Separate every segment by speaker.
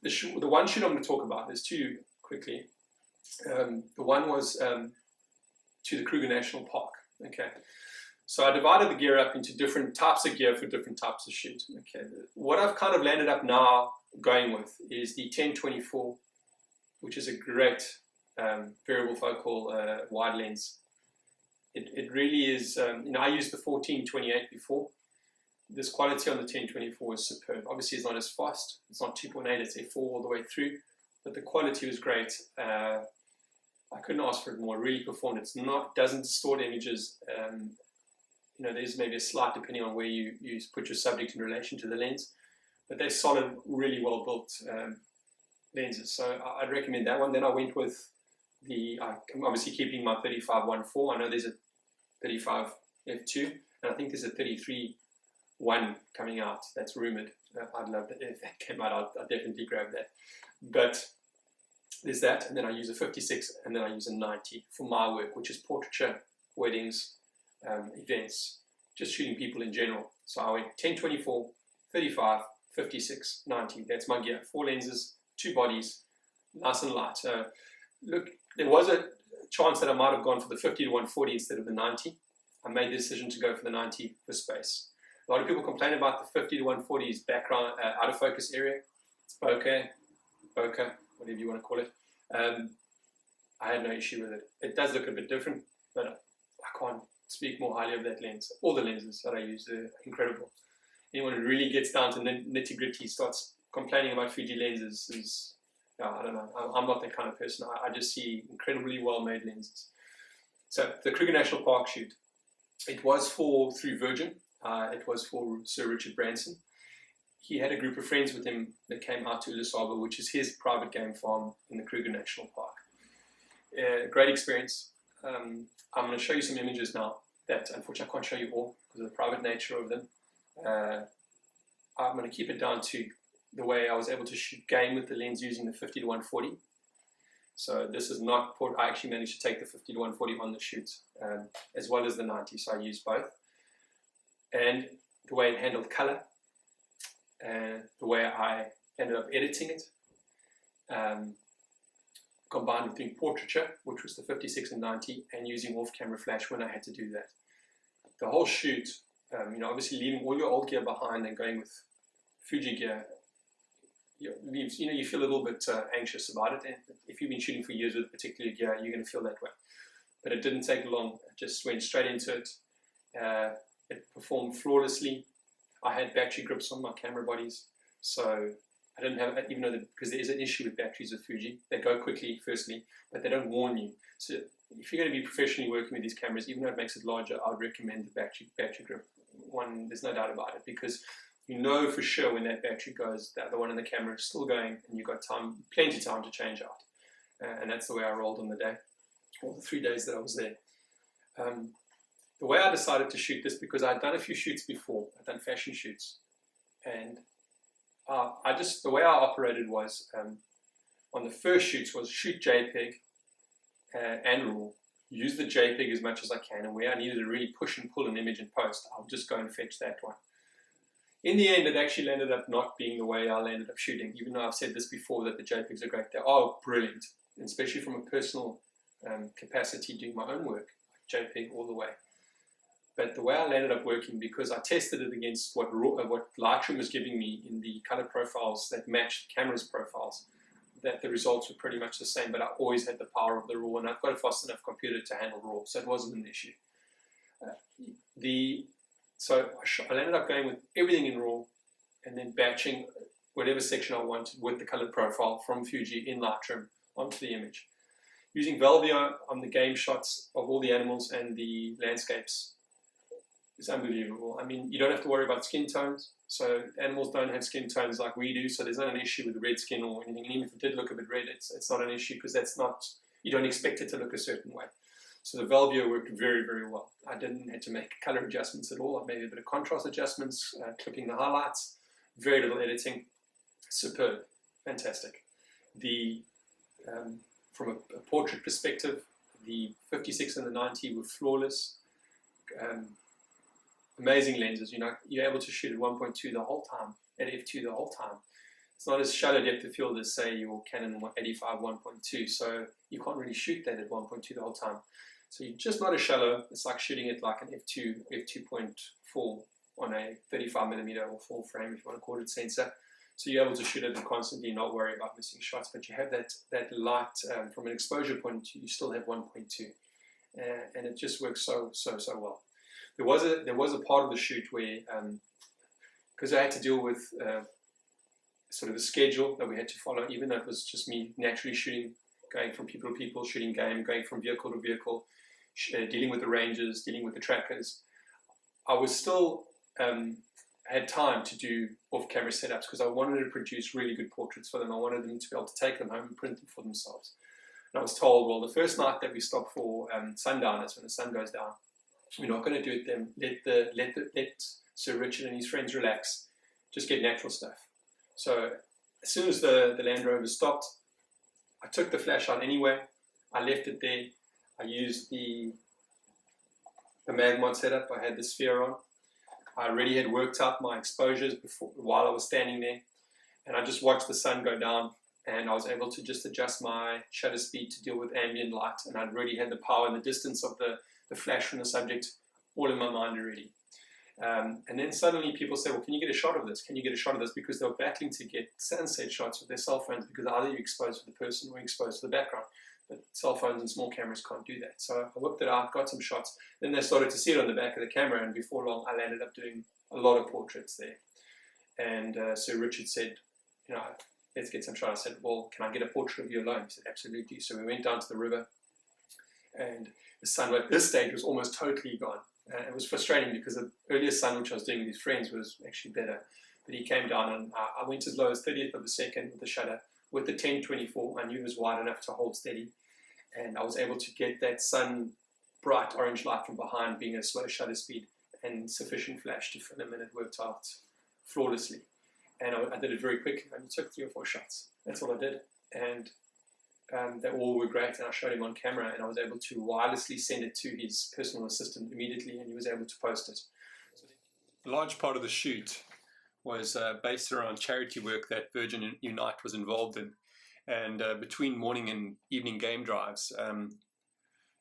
Speaker 1: The one shoot I'm going to talk about, there's two quickly. The one was to the Kruger National Park. Okay, so I divided the gear up into different types of gear for different types of shoot. Okay, what I've kind of landed up now going with is the 10-24, which is a great variable focal wide lens. It really is. I used the 14-28 before. This quality on the 10-24 is superb. Obviously, it's not as fast. It's not 2.8. It's f4 all the way through, but the quality was great. I couldn't ask for it more. It really performed. Doesn't distort images. There's maybe a slight depending on where you put your subject in relation to the lens, but they're solid, really well built lenses. So I'd recommend that one. Then I went with I'm obviously keeping my 35-1.4. I know there's a 35 f2, and I think there's a 33-1 coming out. That's rumored. I'd love that. If that came out, I'd definitely grab that. But there's that, and then I use a 56, and then I use a 90 for my work, which is portraiture, weddings, events, just shooting people in general. So I went 10-24, 35, 56, 90. That's my gear. 4 lenses, 2 bodies, nice and light. Look, there was a chance that I might have gone for the 50-140 instead of the 90. I made the decision to go for the 90 for space. A lot of people complain about the 50-140's background, out of focus area. It's bokeh, whatever you want to call it. I had no issue with it. It does look a bit different, but I can't speak more highly of that lens. All the lenses that I use are incredible. Anyone who really gets down to nitty-gritty starts complaining about Fuji lenses is, I don't know, I'm not that kind of person. I just see incredibly well-made lenses. So the Kruger National Park shoot, it was through Virgin. It was for Sir Richard Branson. He had a group of friends with him that came out to Ulusaba, which is his private game farm in the Kruger National Park. Great experience. I'm going to show you some images now that unfortunately I can't show you all because of the private nature of them. I'm going to keep it down to the way I was able to shoot game with the lens using the 50-140. So this is not, I actually managed to take the 50-140 on the shoot as well as the 90, so I used both. And the way it handled color, and the way I ended up editing it, combined with doing portraiture, which was the 56 and 90, and using off-camera flash when I had to do that. The whole shoot, obviously leaving all your old gear behind and going with Fuji gear, you feel a little bit anxious about it. And if you've been shooting for years with a particular gear, you're going to feel that way. But it didn't take long. I just went straight into it. It performed flawlessly. I had battery grips on my camera bodies, so I didn't have, even though because there is an issue with batteries with Fuji. They go quickly, firstly, but they don't warn you. So if you're going to be professionally working with these cameras, even though it makes it larger, I would recommend the battery grip one. There's no doubt about it, because you know for sure when that battery goes, the other one in the camera is still going, and you've got plenty of time to change out. And that's the way I rolled on the day, all the 3 days that I was there. The way I decided to shoot this, because I'd done a few shoots before, I'd done fashion shoots, and the way I operated was, on the first shoots was shoot JPEG and RAW, use the JPEG as much as I can, and where I needed to really push and pull an image in post, I'll just go and fetch that one. In the end, it actually ended up not being the way I ended up shooting, even though I've said this before that the JPEGs are great. They are brilliant, especially from a personal capacity doing my own work, JPEG all the way. But the way I ended up working, because I tested it against what Lightroom was giving me in the color profiles that matched the camera's profiles, that the results were pretty much the same, but I always had the power of the RAW, and I've got a fast enough computer to handle RAW, so it wasn't an issue. So I ended up going with everything in RAW, and then batching whatever section I wanted with the color profile from Fuji in Lightroom onto the image. Using Velvia on the game shots of all the animals and the landscapes, it's unbelievable. I mean, you don't have to worry about skin tones. So animals don't have skin tones like we do. So there's not an issue with red skin or anything. And even if it did look a bit red, it's not an issue, because you don't expect it to look a certain way. So the Velvia worked very, very well. I didn't have to make color adjustments at all. I made a bit of contrast adjustments, clipping the highlights, very little editing. Superb, fantastic. From a portrait perspective, the 56 and the 90 were flawless. Amazing lenses, you're able to shoot at 1.2 the whole time, at f2 the whole time. it's not as shallow depth of field as, say, your Canon 85 1.2, so you can't really shoot that at 1.2 the whole time. So you're just not as shallow. It's like shooting it like an f2.4 on a 35mm or full frame, if you want to call it, sensor. So you're able to shoot it and constantly not worry about missing shots, but you have that light from an exposure point of view. You still have 1.2, and it just works so well. There was a part of the shoot where, because I had to deal with sort of a schedule that we had to follow, even though it was just me naturally shooting, going from people to people, shooting game, going from vehicle to vehicle, dealing with the rangers, dealing with the trackers. I was still had time to do off-camera setups because I wanted to produce really good portraits for them. I wanted them to be able to take them home and print them for themselves. And I was told, well, the first night that we stop for sundown, that's when the sun goes down, we're not going to do it then. Let Sir Richard and his friends relax. Just get natural stuff. So as soon as the Land Rover stopped, I took the flash out anyway. I left it there. I used the Magmod setup. I had the sphere on. I already had worked out my exposures while I was standing there, and I just watched the sun go down, and I was able to just adjust my shutter speed to deal with ambient light, and I'd already had the power and the distance of the flash from the subject all in my mind already. And then suddenly people say, well, can you get a shot of this? Can you get a shot of this? Because they were battling to get sunset shots with their cell phones, because either you're exposed to the person or you're exposed to the background. But cell phones and small cameras can't do that. So I whipped it out, got some shots. Then they started to see it on the back of the camera, and before long I landed up doing a lot of portraits there. And Sir Richard said, you know, let's get some shots. I said, well, can I get a portrait of you alone? He said, absolutely. So we went down to the river, and the sun at this stage was almost totally gone. It was frustrating because the earlier sun, which I was doing with his friends, was actually better. But he came down, and I went as low as 30th of a second with the shutter. With the 10-24, I knew it was wide enough to hold steady. And I was able to get that sun bright orange light from behind, being a slow shutter speed and sufficient flash to film, and it worked out flawlessly. And I did it very quickly. I only took 3 or 4 shots. That's all I did. And they all were great, and I showed him on camera, and I was able to wirelessly send it to his personal assistant immediately, and he was able to post it. A large part of the shoot was based around charity work that Virgin Unite was involved in. And between morning and evening game drives,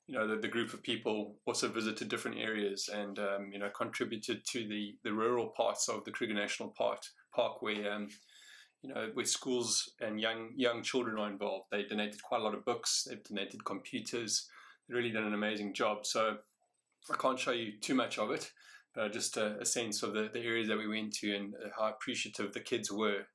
Speaker 1: you know, the group of people also visited different areas and, you know, contributed to the rural parts of the Kruger National Park where, you know, where schools and young children are involved. They donated quite a lot of books. They donated computers. They really did an amazing job. So I can't show you too much of it, but just a sense of the areas that we went to and how appreciative the kids were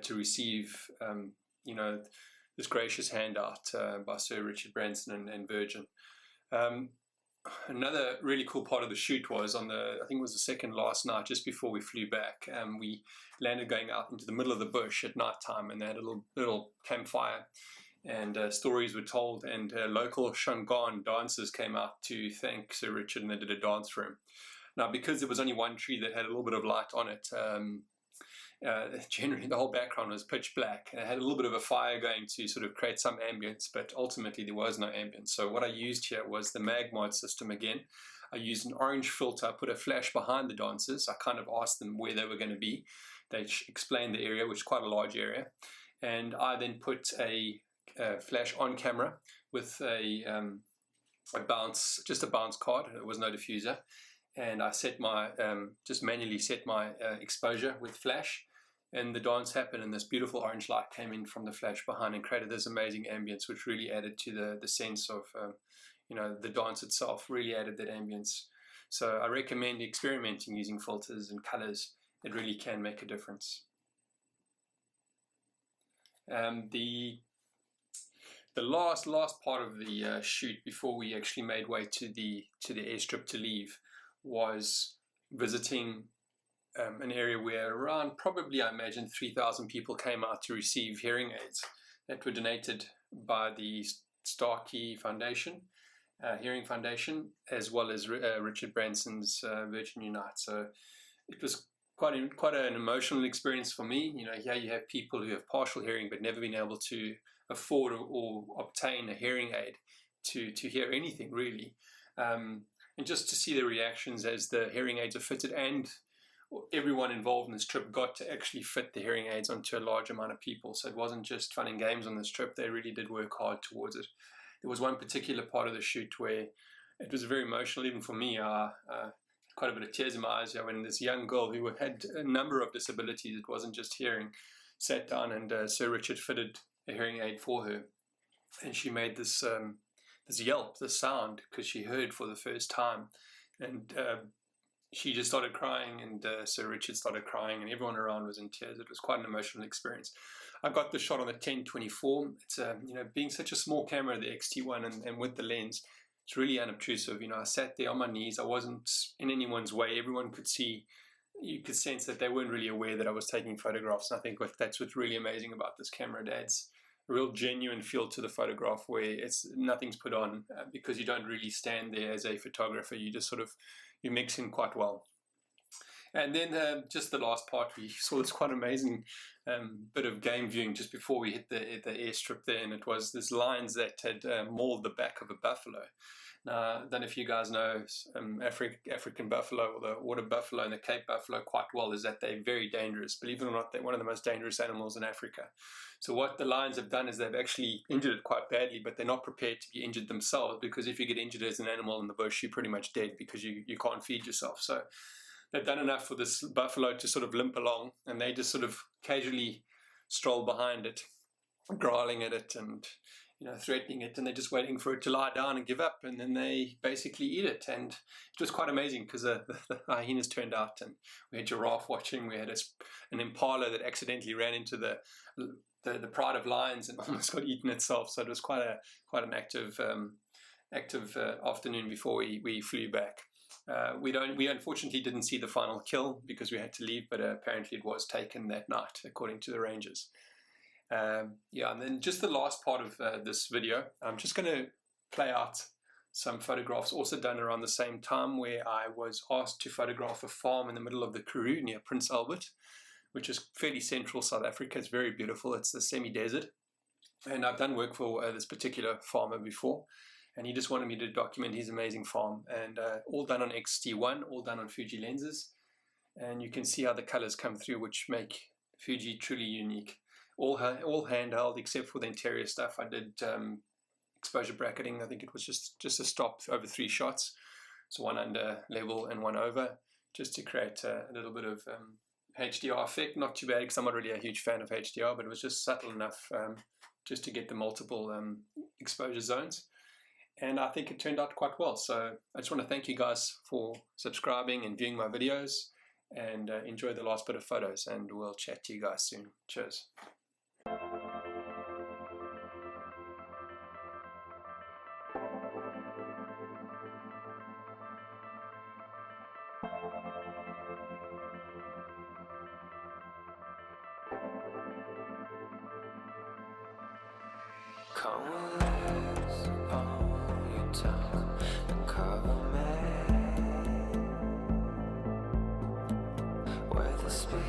Speaker 1: to receive, you know, this gracious handout by Sir Richard Branson and Virgin. Another really cool part of the shoot was on I think it was the second last night, just before we flew back. We landed going out into the middle of the bush at night time, and they had a little campfire, and stories were told, and local Shangaan dancers came out to thank Sir Richard, and they did a dance for him. Now, because there was only one tree that had a little bit of light on it, generally the whole background was pitch black. It had a little bit of a fire going to sort of create some ambience, but ultimately there was no ambience. So what I used here was the Magmod system again. I used an orange filter. I put a flash behind the dancers. I kind of asked them where they were going to be. They explained the area, which is quite a large area. And I then put a flash on camera with a bounce card. There was no diffuser. And I set my, just manually set my exposure with flash. And the dance happened, and this beautiful orange light came in from the flash behind and created this amazing ambience, which really added to the sense of, you know, the dance itself, really added that ambience. So I recommend experimenting using filters and colors. It really can make a difference. The last part of the shoot before we actually made way to the airstrip to leave was visiting an area where around probably, I imagine, 3,000 people came out to receive hearing aids that were donated by the Starkey Foundation, Hearing Foundation, as well as Richard Branson's Virgin Unite. So it was quite an emotional experience for me. You know, here you have people who have partial hearing but never been able to afford or obtain a hearing aid to hear anything really. And just to see the reactions as the hearing aids are fitted, and everyone involved in this trip got to actually fit the hearing aids onto a large amount of people. So it wasn't just fun and games on this trip. They really did work hard towards it. There was one particular part of the shoot where it was very emotional, even for me. Quite a bit of tears in my eyes when this young girl who had a number of disabilities, it wasn't just hearing, sat down and Sir Richard fitted a hearing aid for her. And she made this yelp, this sound, because she heard for the first time. And she just started crying, and Sir Richard started crying, and everyone around was in tears. It was quite an emotional experience. I got the shot on the 10-24. It's being such a small camera, the XT1, and with the lens, it's really unobtrusive. I sat there on my knees. I wasn't in anyone's way. Everyone could see. You could sense that they weren't really aware that I was taking photographs. And I think that's what's really amazing about this camera. It adds a real genuine feel to the photograph where nothing's put on because you don't really stand there as a photographer. You just you mix in quite well. And then just the last part, we saw this quite amazing bit of game viewing just before we hit the airstrip there, and it was this lions that had mauled the back of a buffalo. Now, I don't know if you guys know African buffalo or the water buffalo and the Cape buffalo quite well, is that they're very dangerous. Believe it or not, they're one of the most dangerous animals in Africa. So what the lions have done is they've actually injured it quite badly, but they're not prepared to be injured themselves, because if you get injured as an animal in the bush, you're pretty much dead because you can't feed yourself. So they've done enough for this buffalo to sort of limp along, and they just sort of casually stroll behind it, growling at it and threatening it, and they're just waiting for it to lie down and give up, and then they basically eat it. And it was quite amazing because the hyenas turned out, and we had giraffe watching. We had an impala that accidentally ran into the pride of lions and almost got eaten itself. So it was quite an active afternoon before we flew back. We unfortunately didn't see the final kill because we had to leave, but apparently it was taken that night, according to the rangers. And then just the last part of this video, I'm just going to play out some photographs also done around the same time, where I was asked to photograph a farm in the middle of the Karoo near Prince Albert, which is fairly central South Africa. It's very beautiful. It's the semi-desert. And I've done work for this particular farmer before, and he just wanted me to document his amazing farm, and all done on XT1, all done on Fuji lenses. And you can see how the colors come through, which make Fuji truly unique. All handheld except for the interior stuff. I did exposure bracketing. I think it was just a stop over 3 shots, so one under level and one over, just to create a little bit of HDR effect. Not too bad because I'm not really a huge fan of HDR, but it was just subtle enough just to get the multiple exposure zones. And I think it turned out quite well. So I just want to thank you guys for subscribing and viewing my videos, and enjoy the last bit of photos, and we'll chat to you guys soon. Cheers.
Speaker 2: Countless upon your tongue and cover me with the spirit.